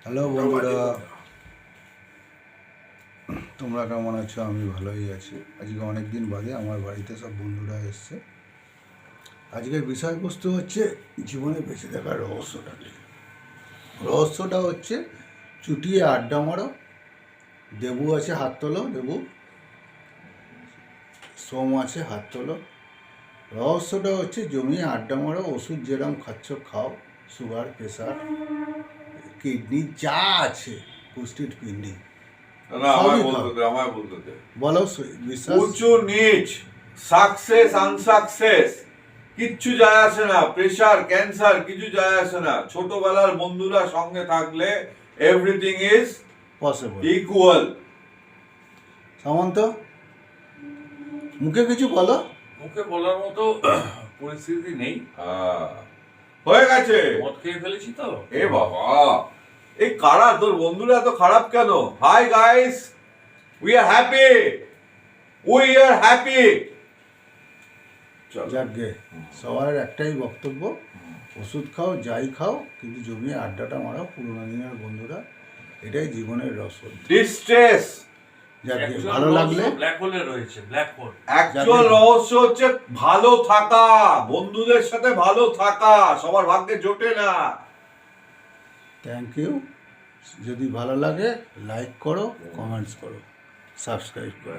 Hello বন্ধুরা, তোমরা কেমন আছো? আমি ভালোই আছি। আজকে অনেক দিন বাদে আমার বাড়িতে সব বন্ধুরা এসছে। আজকের বিষয়বস্তু হচ্ছে জীবনে বেঁচে থাকার রহস্যটা কি। রহস্যটা হচ্ছে চুটিয়ে আড্ডা মারো। দেবু আছে, হাত তোলো। দেবু, সোম আছে, হাত তোলো। রহস্যটা হচ্ছে জমিয়ে আড্ডা মারো, ওষুধ যেরকম খাচ্ছ খাও, সুগার, প্রেশার, কিডনি যা আছে, পুষ্টির পিণ্ডি বলো। বিশ্বাস, উঁচু নিচ, সাকসেস আনসাকসেস কিচ্ছু যায় আসে না। প্রেশার, ক্যান্সার কিছু যায় আসে না। ছোটবেলার বন্ধুরা সঙ্গে থাকলে এভরিথিং ইজ পসিবল। ইকুয়াল। সামন্ত, মুখে কিছু বলো। মুখে বলার মতো পরিস্থিতি নেই। হয়ে গেছে, মদ খেয়ে ফেলেছি তো। এ বাবা, এই কারা তোর বন্ধুরা এত খারাপ কেন? Hi guys, we are happy, we are happy. যাকগে, সবার একটাই বক্তব্য, ওষুধ খাও, যাই খাও, কিন্তু জমিয়ে আড্ডাটা মারাও পুরোনো দিনের বন্ধুরা। এটাই জীবনের রসদ। ডিস্ট্রেস, যাকগে, ভালো লাগলে ব্ল্যাক হোলে রয়েছে, ব্ল্যাক হোল। অ্যাকচুয়াল রহস্য হচ্ছে ভালো থাকা, বন্ধুদের সাথে ভালো থাকা। সবার ভাগ্যে জোটে না। Thank you. যদি ভালো লাগে লাইক করো, কমেন্টস করো, সাবস্ক্রাইব করো।